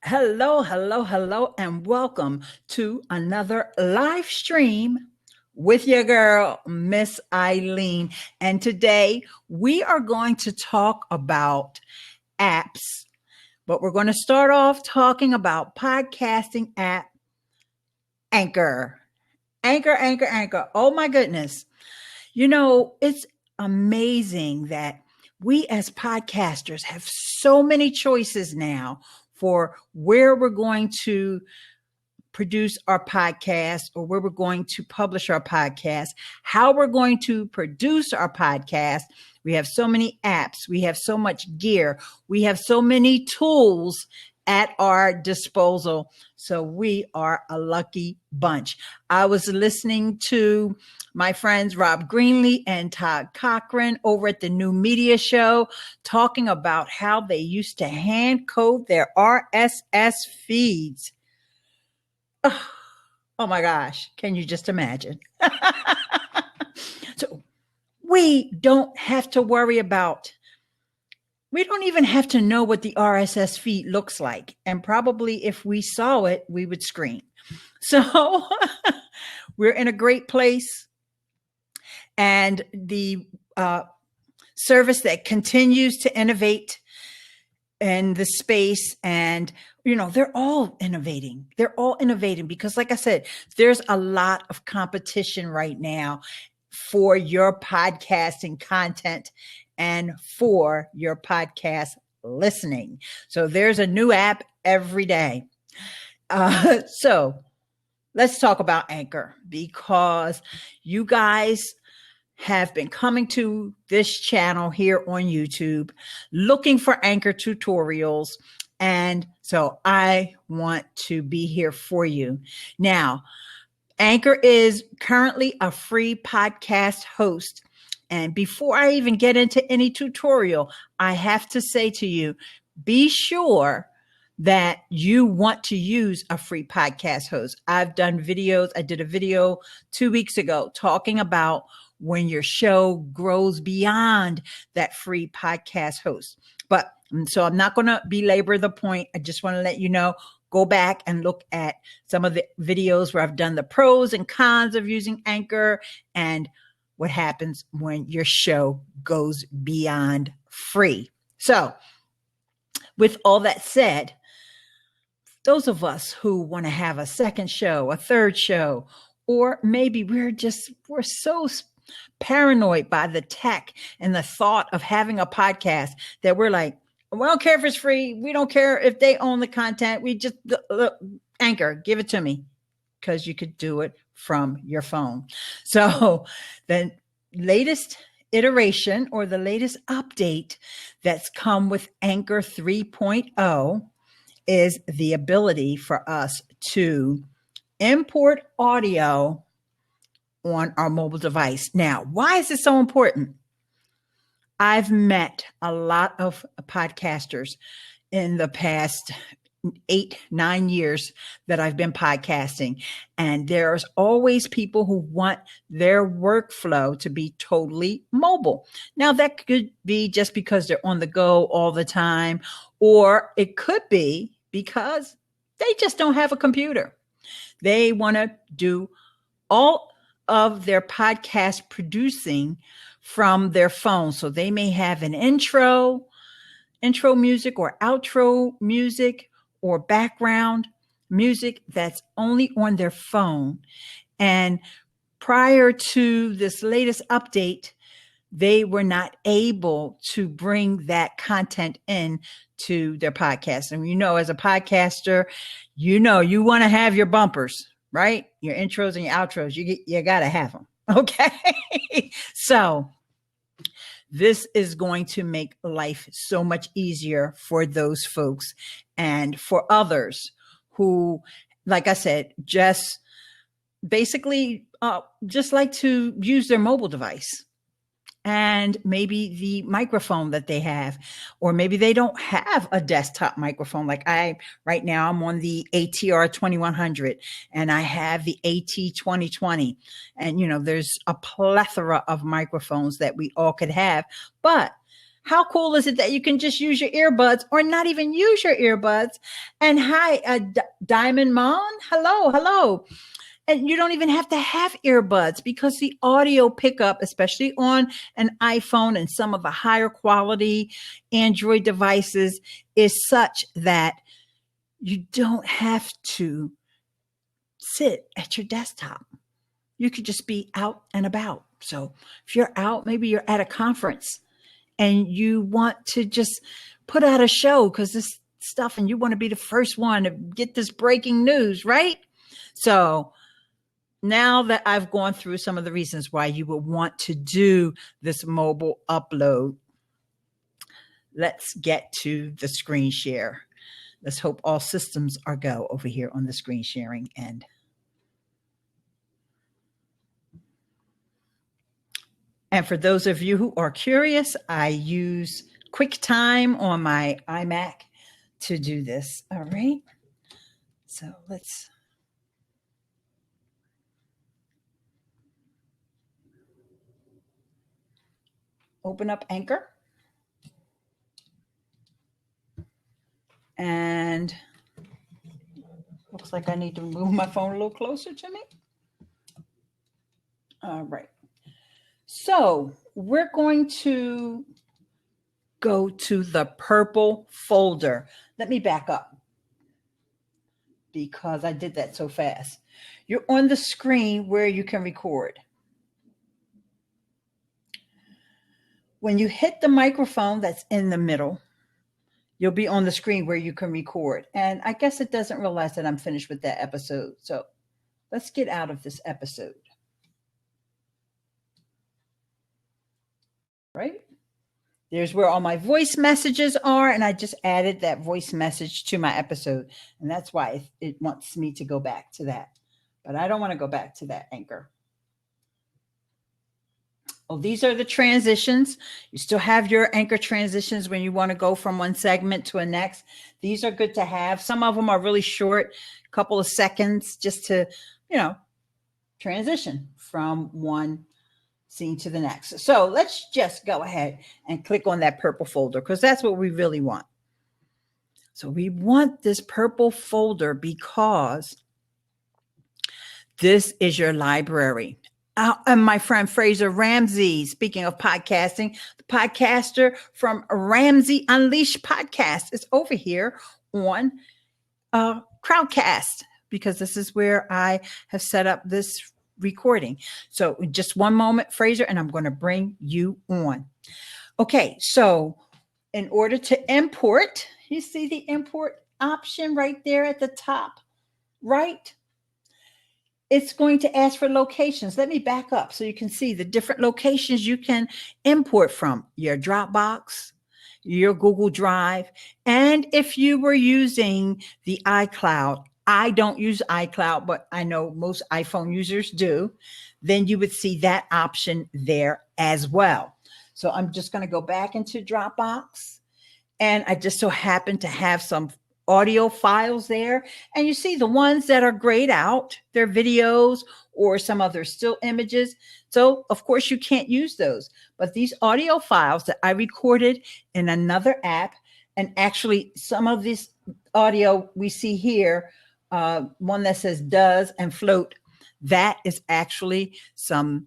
Hello, hello, hello, and welcome to another live stream with your girl, Miss Ileane. And today we are going to talk about apps, but we're going to start off talking about podcasting app Anchor. Anchor. Oh my goodness. It's amazing that we as podcasters have so many choices now for where we're going to produce our podcast or where we're going to publish our podcast, how we're going to produce our podcast. We have so many apps. We have so much gear. We have so many tools at our disposal. So we are a lucky bunch. I was listening to my friends Rob Greenlee and Todd Cochran over at the New Media Show talking about how they used to hand code their RSS feeds. Oh my gosh. Can you just imagine? So we don't have to worry about, we don't even have to know what the RSS feed looks like. And probably if we saw it, we would scream. So we're in a great place. And the service that continues to innovate in the space, and they're all innovating because, like I said, there's a lot of competition right now for your podcasting content and for your podcast listening. So there's a new app every day. So let's talk about Anchor, because you guys have been coming to this channel here on YouTube looking for Anchor tutorials. And so I want to be here for you. Now, Anchor is currently a free podcast host. And before I even get into any tutorial, I have to say to you, be sure that you want to use a free podcast host. I've done videos. I did a video 2 weeks ago talking about when your show grows beyond that free podcast host. But so I'm not going to belabor the point. I just want to let you know, go back and look at some of the videos where I've done the pros and cons of using Anchor and what happens when your show goes beyond free. So with all that said, those of us who want to have a second show, a third show, or maybe we're so paranoid by the tech and the thought of having a podcast that we're like, we don't care if it's free. We don't care if they own the content. We just Anchor, give it to me, because you could do it from your phone. So the latest iteration or the latest update that's come with Anchor 3.0 is the ability for us to import audio on our mobile device. Now, why is this so important? I've met a lot of podcasters in the past 8-9 years that I've been podcasting, and there's always people who want their workflow to be totally mobile. Now, that could be just because they're on the go all the time, or it could be because they just don't have a computer. They want to do all of their podcast producing from their phone. So they may have an intro music or outro music or background music that's only on their phone. And prior to this latest update, they were not able to bring that content in to their podcast. And as a podcaster, you want to have your bumpers, right? Your intros and your outros, you got to have them. Okay. So this is going to make life so much easier for those folks and for others who, like I said, just basically just like to use their mobile device and maybe the microphone that they have, or maybe they don't have a desktop microphone. Like right now I'm on the ATR 2100 and I have the AT 2020. And, there's a plethora of microphones that we all could have, but How cool is it that you can just use your earbuds or not even use your earbuds? And hi, Diamond Mon. Hello, hello. And you don't even have to have earbuds because the audio pickup, especially on an iPhone and some of the higher quality Android devices, is such that you don't have to sit at your desktop. You could just be out and about. So if you're out, maybe you're at a conference and you want to just put out a show because this stuff and you want to be the first one to get this breaking news, right? So now that I've gone through some of the reasons why you would want to do this mobile upload, let's get to the screen share. Let's hope all systems are go over here on the screen sharing end. And for those of you who are curious, I use QuickTime on my iMac to do this. All right. So let's open up Anchor. And looks like I need to move my phone a little closer to me. All right. So we're going to go to the purple folder. Let me back up because I did that so fast. You're on the screen where you can record. When you hit the microphone that's in the middle, you'll be on the screen where you can record. And I guess it doesn't realize that I'm finished with that episode. So let's get out of this episode. Right? There's where all my voice messages are. And I just added that voice message to my episode. And that's why it wants me to go back to that. But I don't want to go back to that Anchor. Oh, these are the transitions. You still have your Anchor transitions when you want to go from one segment to a next. These are good to have. Some of them are really short, a couple of seconds just to, transition from one scene to the next. So let's just go ahead and click on that purple folder because that's what we really want. So we want this purple folder because this is your library. And my friend Fraser Ramsey, speaking of podcasting, the podcaster from Ramsey Unleashed podcast is over here on Crowdcast because this is where I have set up this recording. So just one moment, Fraser, and I'm going to bring you on. Okay, so in order to import, you see the import option right there at the top, right? It's going to ask for locations. Let me back up so you can see the different locations you can import from: your Dropbox, your Google Drive, and if you were using the iCloud. I don't use iCloud, but I know most iPhone users do. Then you would see that option there as well. So I'm just going to go back into Dropbox, and I just so happen to have some audio files there. And you see the ones that are grayed out, they're videos or some other still images. So of course you can't use those, but these audio files that I recorded in another app, and actually some of this audio we see here, one that says does and float, that is actually some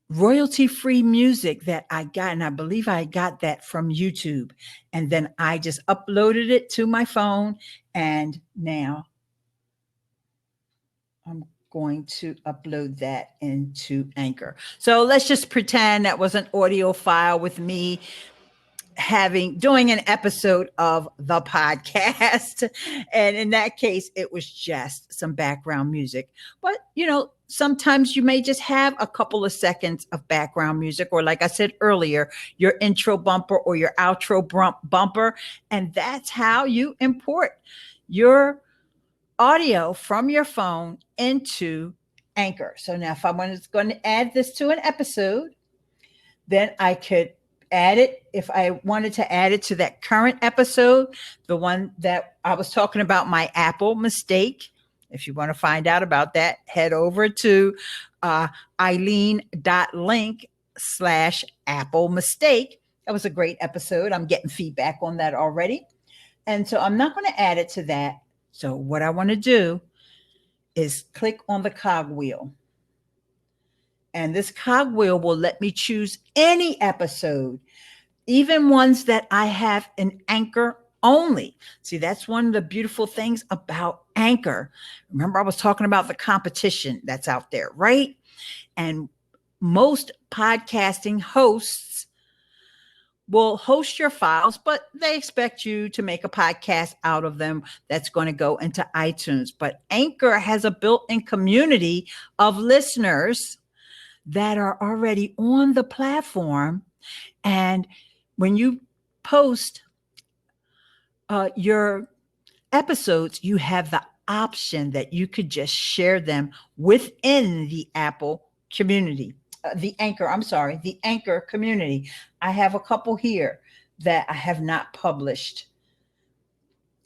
royalty-free music that I got, and I believe I got that from YouTube. And then I just uploaded it to my phone, and now I'm going to upload that into Anchor. So let's just pretend that was an audio file with me doing an episode of the podcast. And in that case, it was just some background music. But, sometimes you may just have a couple of seconds of background music, or like I said earlier, your intro bumper or your outro bumper. And that's how you import your audio from your phone into Anchor. So now if I was going to add this to an episode, then I could add it. If I wanted to add it to that current episode, the one that I was talking about, my Apple mistake. If you want to find out about that, head over to Ileane.link/Apple mistake, That was a great episode. I'm getting feedback on that already. And so I'm not going to add it to that. So what I want to do is click on the cogwheel. And this cogwheel will let me choose any episode, even ones that I have in Anchor only. See, that's one of the beautiful things about Anchor. Remember, I was talking about the competition that's out there, right? And most podcasting hosts will host your files, but they expect you to make a podcast out of them that's going to go into iTunes. But Anchor has a built-in community of listeners that are already on the platform. And when you post your episodes, you have the option that you could just share them within the Apple community, the Anchor community. I have a couple here that I have not published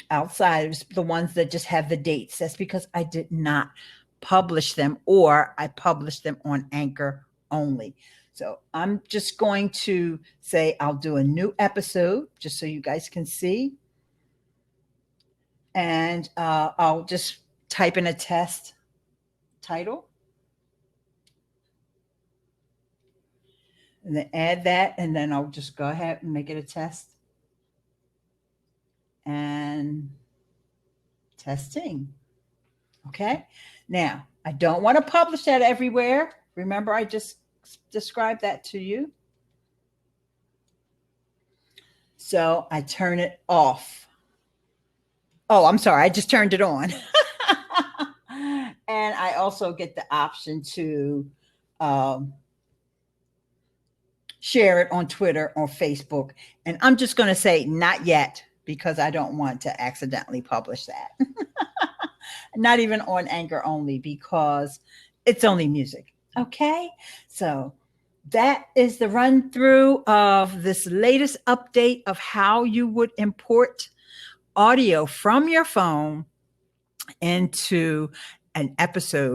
outside of the ones that just have the dates. That's because I did not publish them, or I published them on Anchor only. So I'm just going to say I'll do a new episode just so you guys can see. And I'll just type in a test title. And then add that, and then I'll just go ahead and make it a test. And testing. Okay. Now, I don't want to publish that everywhere. Remember, I just described that to you. So I turn it off. Oh, I'm sorry. I just turned it on. And I also get the option to share it on Twitter or Facebook. And I'm just going to say not yet, because I don't want to accidentally publish that. Not even on Anchor only, because it's only music. Okay. So that is the run through of this latest update of how you would import audio from your phone into an episode.